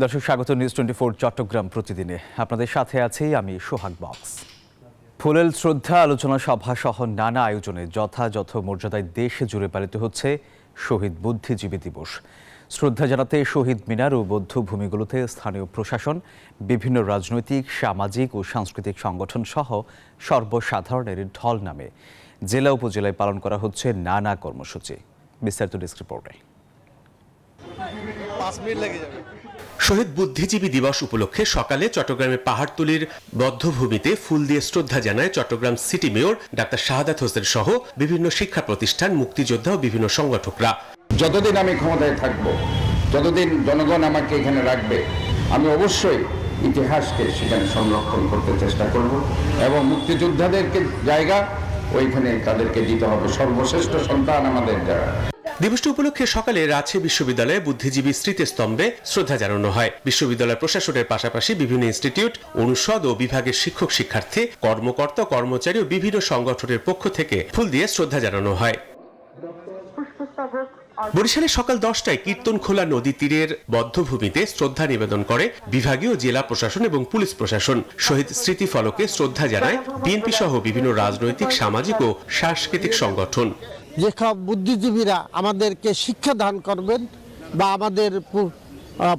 দর্শক স্বাগত নিউজ 24 চট্টগ্রাম প্রতিদিনে আপনাদের সাথে আছি আমি সোহাগ বক্স। ফুলেল শ্রদ্ধা আলোচনা সভা সহ নানা আয়োজনে যথাযথ মর্যাদায় দেশ জুড়ে পালিত হচ্ছে শহীদ বুদ্ধিজীবী দিবস। শ্রদ্ধা জানাতে শহীদ মিনার ও বৌদ্ধভূমিগুলোতে স্থানীয় প্রশাসন, বিভিন্ন রাজনৈতিক, সামাজিক ও সাংস্কৃতিক সংগঠন সহ সর্বসাধারণের ঢল নামে জেলা উপজেলায় পালন করা হচ্ছে নানা কর্মসূচি। বিস্তারিত ডেস্ক রিপোর্টে। শহীদ বুদ্ধিজীবী দিবস উপলক্ষে সকালে চট্টগ্রামের পাহাড়তলীর বধ্যভূমিতে ফুল দিয়ে শ্রদ্ধা জানায় Chittagong city mayor doctor Shahadat Hossain সহ বিভিন্ন শিক্ষা প্রতিষ্ঠান, মুক্তিযোদ্ধা ও বিভিন্ন সংগঠকরা। যতদিন আমি ক্ষমতায় থাকব, যতদিন জনগণ আমাকে এখানে রাখবে, আমি অবশ্যই ইতিহাসকে সেখানে সংরক্ষণ করতে চেষ্টা করব এবং মুক্তিযোদ্ধাদেরকে জায়গা ওইখানে তাদেরকে দিতে হবে। সর্বশ্রেষ্ঠ সন্তান আমাদের যারা। দিবসটি উপলক্ষে সকালে রাজশাহী বিশ্ববিদ্যালয়ে বুদ্ধিজীবী স্মৃতিস্তম্ভে শ্রদ্ধা জানানো হয়। বিশ্ববিদ্যালয় প্রশাসনের পাশাপাশি বিভিন্ন ইনস্টিটিউট, অনুষদ ও বিভাগের শিক্ষক, শিক্ষার্থী, কর্মকর্তা, কর্মচারী ও বিভিন্ন সংগঠনের পক্ষ থেকে ফুল দিয়ে শ্রদ্ধা জানানো হয়। বরিশালে সকাল 10টায় কীর্তনখোলা নদী তীরের বধ্যভূমিতে শ্রদ্ধা নিবেদন করে বিভাগীয়, জেলা প্রশাসন এবং পুলিশ প্রশাসন। শহীদ স্মৃতি ফলকে শ্রদ্ধা জানায় বিএনপি সহ বিভিন্ন রাজনৈতিক, সামাজিক ও সাংস্কৃতিক সংগঠন। যেসব বুদ্ধিজীবীরা আমাদেরকে শিক্ষা দান করবেন বা আমাদের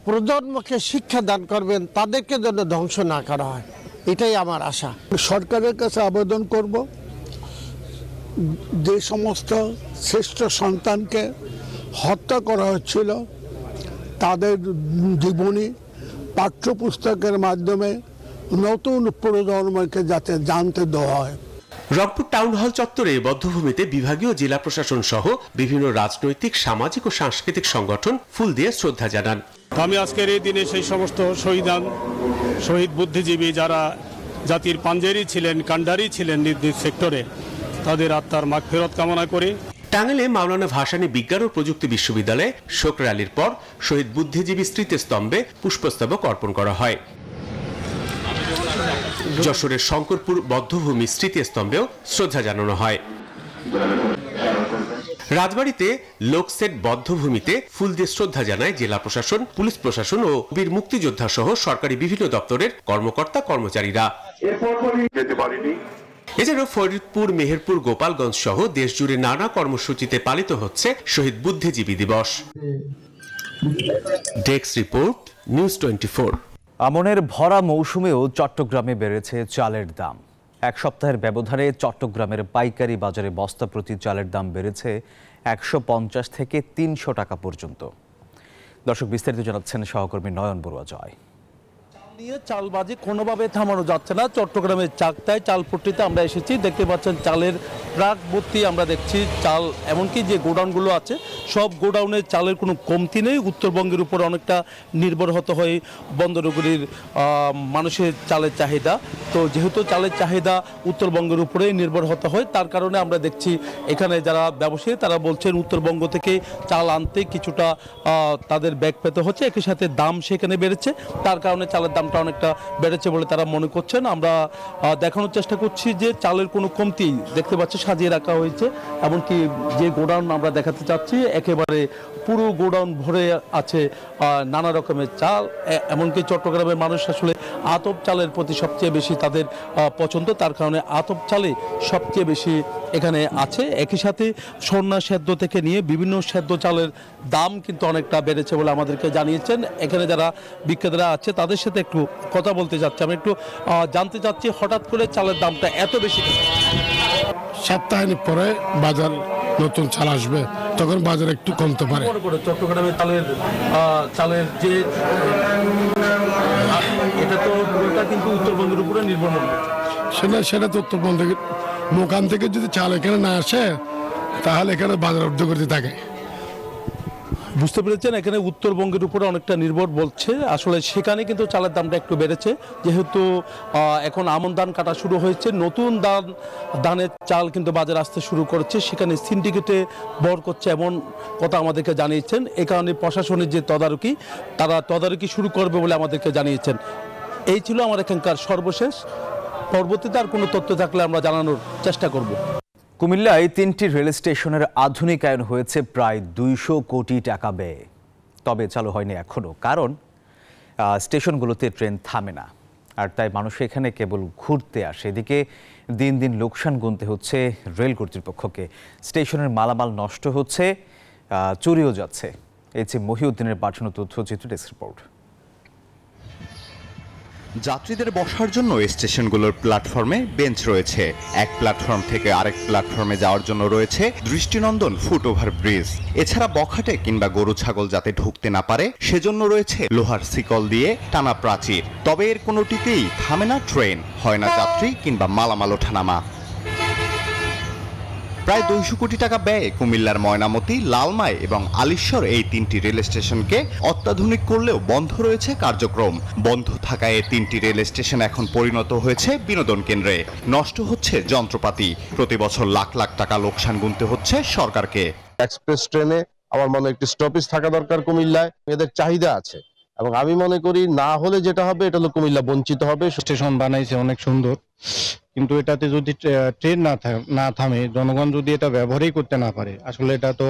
প্রজন্মকে শিক্ষা দান করবেন, তাদেরকে যেন ধ্বংস না করা হয়, এটাই আমার আশা। সরকারের কাছে আবেদন করব, যে সমস্ত শ্রেষ্ঠ সন্তানকে হত্যা করা হচ্ছিল তাদের জীবনী পাঠ্যপুস্তকের মাধ্যমে নতুন প্রজন্মকে যাতে জানতে দেওয়া হয়। রংপুর টাউন হল চত্বরে বধ্যভূমিতে বিভাগীয়, জেলা প্রশাসন সহ বিভিন্ন রাজনৈতিক, সামাজিক ও সাংস্কৃতিক সংগঠন ফুল দিয়ে শ্রদ্ধা জানান। আমি আজকের এই দিনে সেই সমস্ত শহীদ বুদ্ধিজীবী যারা জাতির পাঞ্জেরি ছিলেন, কান্ডারি ছিলেন নির্দিষ্ট সেক্টরে, তাদের আত্মার মাগফিরাত কামনা করে। টাঙ্গাইলে মাওলানা ভাসানী বিজ্ঞান ও প্রযুক্তি বিশ্ববিদ্যালয়ে শোক র্যালির পর শহীদ বুদ্ধিজীবী স্মৃতিস্তম্ভে পুষ্পস্তবক অর্পণ করা হয়। যশোরের শঙ্করপুর বধ্যভূমি স্মৃতিস্তম্ভেও শ্রদ্ধা জানানো হয়। রাজবাড়ীতে লোকসেট বধ্যভূমিতে ফুল দিয়ে শ্রদ্ধা জানায় জেলা প্রশাসন, পুলিশ প্রশাসন ও বীর মুক্তিযোদ্ধা সহ সরকারি বিভিন্ন দপ্তরের কর্মকর্তা, কর্মচারীরা। এছাড়াও ফরিদপুর, মেহেরপুর, গোপালগঞ্জ সহ দেশজুড়ে নানা কর্মসূচিতে পালিত হচ্ছে শহীদ বুদ্ধিজীবী দিবস। Desk report, news 24। আমনের ভরা মৌসুমেও চট্টগ্রামে বেড়েছে চালের দাম। এক সপ্তাহের ব্যবধানে চট্টগ্রামের পাইকারি বাজারে বস্তা প্রতি চালের দাম বেড়েছে 150 থেকে 300 টাকা পর্যন্ত। দর্শক, বিস্তারিত জানাচ্ছেন সহকর্মী নয়ন বড়ুয়া জয়। নিয়ে চালবাজি কোনোভাবে থামানো যাচ্ছে না। চট্টগ্রামের চাকতায় চালপট্টিতে আমরা এসেছি, দেখতে পাচ্ছেন চালের ট্রাক ভর্তি আমরা দেখছি চাল, এমনকি যে গোডাউনগুলো আছে সব গোডাউনে চালের কোনো কমতি নেই। উত্তরবঙ্গের উপর অনেকটা নির্ভর হতে হয় বন্দরগুলির মানুষের চালের চাহিদা, তো যেহেতু চালের চাহিদা উত্তরবঙ্গের উপরেই নির্ভর হতে হয়, তার কারণে আমরা দেখছি এখানে যারা ব্যবসায়ী তারা বলছেন উত্তরবঙ্গ থেকে চাল আনতে কিছুটা তাদের ব্যাগ পেতে হচ্ছে, একই সাথে দাম সেখানে বেড়েছে, তার কারণে চালের দামটা অনেকটা বেড়েছে বলে তারা মনে করছেন। আমরা দেখানোর চেষ্টা করছি যে চালের কোনো কমতি দেখতে পাচ্ছি, সাজিয়ে রাখা হয়েছে, এমনকি যে গোডাউন আমরা দেখাতে চাচ্ছি একেবারে পুরো গোডাউন ভরে আছে নানা রকমের চাল। এমনকি চট্টগ্রামের মানুষ আসলে আতপ চালের প্রতি সবচেয়ে বেশি তাদের পছন্দ, তার কারণে আতপ চালে সবচেয়ে বেশি এখানে আছে। একই সাথে সন্না সেদ্ধ থেকে নিয়ে বিভিন্ন সেদ্ধ চালের দাম কিন্তু অনেকটা বেড়েছে বলে আমাদেরকে জানিয়েছেন। এখানে যারা বিক্রেতারা আছে তাদের সাথে একটু কথা বলতে যাচ্ছি, আমি একটু জানতে চাচ্ছি হঠাৎ করে চালের দামটা এত বেশি। সপ্তাহের পরে বাজার নতুন চাল আসবে, তখন বাজার একটু কমতে পারে। চট্টগ্রামের চালের যে এটা তো পুরোটা কিন্তু উত্তরবঙ্গের উপরে নির্ভর করে। সেটা তো উত্তরবঙ্গ থেকে মোকাম থেকে যদি চাল এখানে না আসে তাহলে এখানে বাজার অর্ধ করতে থাকে। বুঝতে পেরেছেন, এখানে উত্তরবঙ্গের উপরে অনেকটা নির্ভর বলছে, আসলে সেখানে কিন্তু চালের দামটা একটু বেড়েছে, যেহেতু এখন আমন ধান কাটা শুরু হয়েছে, নতুন ধানের চাল কিন্তু বাজারে আসতে শুরু করেছে, সেখানে সিন্ডিকেটে ভর করছে এমন কথা আমাদেরকে জানিয়েছেন। এই কারণে প্রশাসনের যে তদারকি, তারা তদারকি শুরু করবে বলে আমাদেরকে জানিয়েছেন। এই ছিল আমার এখানকার সর্বশেষ। পরবর্তীতে আর কোনো তথ্য থাকলে আমরা জানানোর চেষ্টা করব। কুমিল্লায় 3টি রেল স্টেশনের আধুনিকায়ন হয়েছে প্রায় 200 কোটি টাকা ব্যয়ে, তবে চালু হয়নি এখনো, কারণ স্টেশনগুলোতে ট্রেন থামে না, আর তাই মানুষ এখানে কেবল ঘুরতে আসে। এদিকে দিন দিন লোকসান গুনতে হচ্ছে রেল কর্তৃপক্ষকে। স্টেশনের মালামাল নষ্ট হচ্ছে, চুরিও যাচ্ছে। এইচএ মহিউদ্দিনের পাঠানো তথ্যচিত্র ডেস্ক রিপোর্ট। যাত্রীদের বসার জন্য স্টেশনগুলোর প্ল্যাটফর্মে বেঞ্চ রয়েছে। এক প্ল্যাটফর্ম থেকে আরেক প্ল্যাটফর্মে যাওয়ার জন্য রয়েছে দৃষ্টিনন্দন ফুটওভার ব্রিজ। এছাড়া বখাটে কিংবা গরু ছাগল যাতে ঢুকতে না পারে সেজন্য রয়েছে লোহার শিকল দিয়ে টানা প্রাচীর। তবে এর কোনোটিতেই থামে না ট্রেন, হয় না যাত্রী কিংবা মালামাল ওঠানামা। প্রায় 200 কোটি টাকা ব্যয়ে কুমিল্লার ময়নামতি, লালমাই এবং আলিশ্বর এই 3টি রেল স্টেশনকে অত্যাধুনিক করলেও বন্ধ রয়েছে কার্যক্রম। বন্ধ থাকায় এই 3টি রেল স্টেশন এখন পরিণত হয়েছে বিনোদন কেন্দ্রে। নষ্ট হচ্ছে যন্ত্রপাতি, প্রতি বছর লাখ লাখ টাকা লোকসান গুনতে হচ্ছে সরকারকে। এক্সপ্রেস ট্রেনে আমার মনে একটি স্টপেজ থাকা দরকার কুমিল্লায়, এদের চাহিদা আছে এবং আমি মনে করি না হলে যেটা হবে এটা হলো কুমিল্লা বঞ্চিত হবে। স্টেশন বানাইছে অনেক সুন্দর, কিন্তু এটাতে যদি ট্রেন না থামে, জনগণ যদি এটা ব্যবহারই করতে না পারে, আসলে এটা তো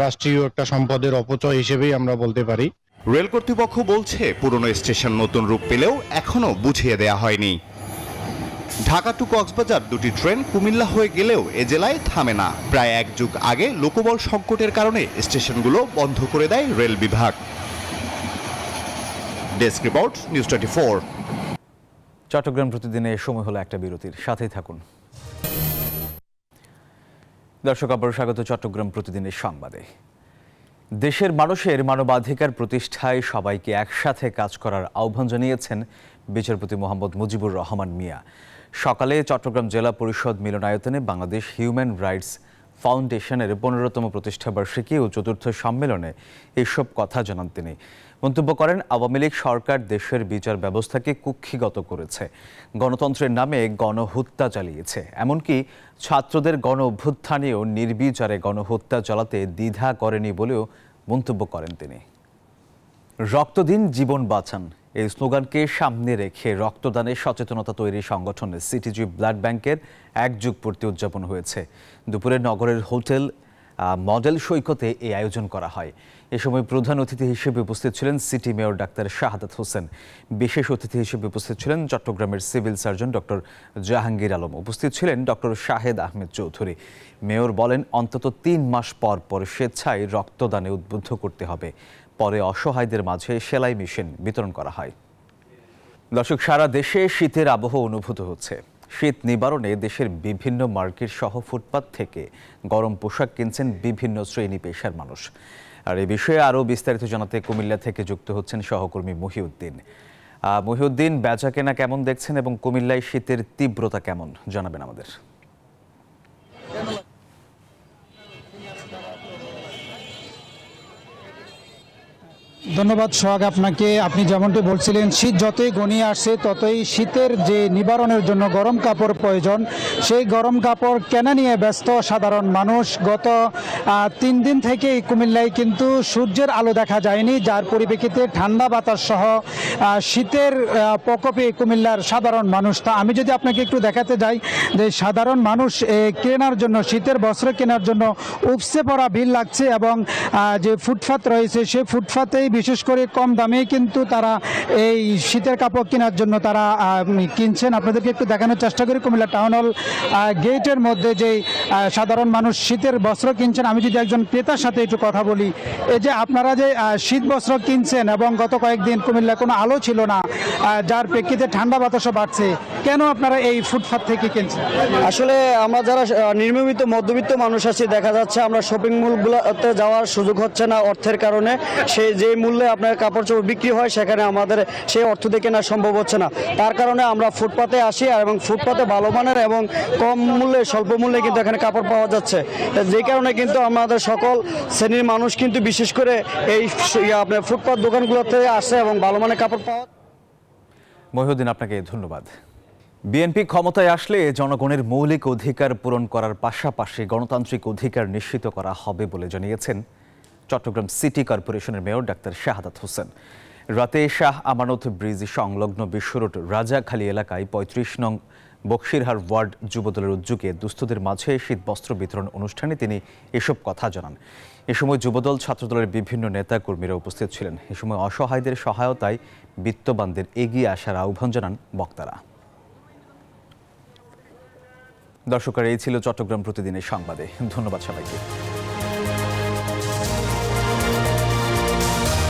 রাষ্ট্রীয় একটা সম্পদের অপচয় হিসেবেই আমরা বলতে পারি। রেল কর্তৃপক্ষ বলছে পুরনো স্টেশন নতুন রূপ পেলেও এখনো বুঝিয়ে দেয়া হয়নি। ঢাকা টু কক্সবাজার 2টি ট্রেন কুমিল্লা হয়ে গেলেও এ জেলায় থামে না। প্রায় 1 যুগ আগে লোকবল সংকটের কারণে স্টেশনগুলো বন্ধ করে দেয় রেল বিভাগ। Desk report, news 24। চট্টগ্রাম প্রতিদিনে সময় হলো একটা বিরতির, সাথেই থাকুন। দর্শক, আবার স্বাগত চট্টগ্রাম প্রতিদিনের সংবাদে। দেশের মানুষের মানবাধিকার প্রতিষ্ঠায় সবাইকে একসাথে কাজ করার আহ্বান জানিয়েছেন বিচারপতি মোহাম্মদ মুজিবুর রহমান মিয়া। সকালে চট্টগ্রাম জেলা পরিষদ মিলনায়তনে বাংলাদেশ হিউম্যান রাইটস ফাউন্ডেশনের 15তম প্রতিষ্ঠাবার্ষিকী ও 4র্থ সম্মেলনে এসব কথা জানান তিনি। মন্তব্য করেন, আওয়ামী লীগ সরকার দেশের বিচার ব্যবস্থাকে কুক্ষিগত করেছে, গণতন্ত্রের নামে গণহত্যা চালিয়েছে, এমনকি ছাত্রদের গণ অভ্যুত্থানেও নির্বিচারে গণহত্যা চালাতে দ্বিধা করেনি বলেও মন্তব্য করেন তিনি। রক্ত দিন, জীবন বাঁচান, এই স্লোগানকে সামনে রেখে রক্তদানের সচেতনতা তৈরি সংগঠন সিটিজি ব্লাড ব্যাংকের 1 যুগ পূর্তি উদযাপন হয়েছে। দুপুরে নগরের হোটেল মডেল সৈকতে এই আয়োজন করা হয়। এ সময় প্রধান অতিথি হিসেবে উপস্থিত ছিলেন city mayor doctor Shahadat Hossain. বিশেষ অতিথি হিসেবে উপস্থিত ছিলেন চট্টগ্রামের civil surgeon doctor Jahangir Alam. উপস্থিত ছিলেন ডক্টর শাহেদ আহমেদ চৌধুরী। মেয়র বলেন, অন্তত 3 মাস পর পর স্বেচ্ছায় রক্তদানে উদ্বুদ্ধ করতে হবে। পরে অসহায়দের মাঝে সেলাই মেশিন বিতরণ করা হয়। দর্শক, সারা দেশে শীতের আবহ অনুভূত হচ্ছে। শীত নিবারণে দেশের বিভিন্ন মার্কেট সহ ফুটপাত থেকে গরম পোশাক কিনছেন বিভিন্ন শ্রেণী পেশার মানুষ। আর এই বিষয়ে আরও বিস্তারিত জানাতে কুমিল্লা থেকে যুক্ত হচ্ছেন সহকর্মী মহিউদ্দিন। মহিউদ্দিন, বেচা কেনা কেমন দেখছেন এবং কুমিল্লায় শীতের তীব্রতা কেমন জানাবেন আমাদের। ধন্যবাদ সোহাগ আপনাকে। আপনি যেমনটি বলছিলেন, শীত যতই ঘনিয়ে আসছে ততই শীতের যে নিবারণের জন্য গরম কাপড় প্রয়োজন, সেই গরম কাপড় কেনা নিয়ে ব্যস্ত সাধারণ মানুষ। গত 3 দিন থেকেই কুমিল্লায় কিন্তু সূর্যের আলো দেখা যায়নি, যার পরিপ্রেক্ষিতে ঠান্ডা বাতাস সহ শীতের প্রকোপে কুমিল্লার সাধারণ মানুষ। তা আমি যদি আপনাকে একটু দেখাতে যাই যে সাধারণ মানুষ কেনার জন্য, শীতের বস্ত্র কেনার জন্য উপচে পড়া ভিড় লাগছে এবং যে ফুটপাত রয়েছে সেই ফুটপাতেই বিশেষ করে কম দামে কিন্তু তারা এই শীতের কাপড় কেনার জন্য তারা কিনছেন। আপনাদেরকে একটু দেখানোর চেষ্টা করি কুমিল্লা টাউন হল গেটের মধ্যে যে সাধারণ মানুষ শীতের বস্ত্র কিনছেন। আমি যদি একজন ক্রেতার সাথে একটু কথা বলি, এই যে আপনারা যে শীত বস্ত্র কিনছেন এবং গত কয়েকদিন কুমিল্লা কোনো আলো ছিল না, যার প্রেক্ষিতে ঠান্ডা বাতাসও বাড়ছে, কেন আপনারা এই ফুটপাত থেকে কিনছেন? আসলে আমরা যারা নিম্নবিত্ত মধ্যবিত্ত মানুষ আছি, দেখা যাচ্ছে আমরা শপিং মলগুলোতে যাওয়ার সুযোগ হচ্ছে না অর্থের কারণে। সেই যে মূল্যে আপনার কাপড় চোপড় বিক্রি হয় সেখানে আমাদের সেই অর্থ দিয়ে কেনা সম্ভব হচ্ছে না। তার কারণে আমরা ফুটপাতে আসি এবং ফুটপাতে ভালো মানের এবং কম মূল্যে, স্বল্প মূল্যে কিন্তু এখানে কাপড় পাওয়া যাচ্ছে। যে কারণে কিন্তু আমাদের সকল শ্রেণীর মানুষ কিন্তু বিশেষ করে এই আপনার ফুটপাত দোকানগুলোতে আসে এবং ভালো মানের কাপড় পাওয়া। মহিউদ্দিন, আপনাকে ধন্যবাদ। বিএনপি ক্ষমতায় আসলে জনগণের মৌলিক অধিকার পূরণ করার পাশাপাশি গণতান্ত্রিক অধিকার নিশ্চিত করা হবে বলে জানিয়েছেন চট্টগ্রাম সিটি কর্পোরেশনের মেয়র ডাক্তার শাহাদাত হোসেন। রাতে শাহ আমানত ব্রিজ সংলগ্ন বিশ্বরোড রাজাখালী এলাকায় 35 নং বক্সিরহাট ওয়ার্ড যুবদলের উদ্যোগে দুস্থদের মাঝে শীত বস্ত্র বিতরণ অনুষ্ঠানে তিনি এসব কথা জানান। এ সময় যুবদল ছাত্রদলের বিভিন্ন নেতা কর্মীরা উপস্থিত ছিলেন। এ সময় অসহায়দের সহায়তায় বিত্তবানদের এগিয়ে আসার আহ্বান জানান বক্তারা। দর্শকরা, এই ছিল চট্টগ্রাম প্রতিদিনের সংবাদে। ধন্যবাদ সবাইকে।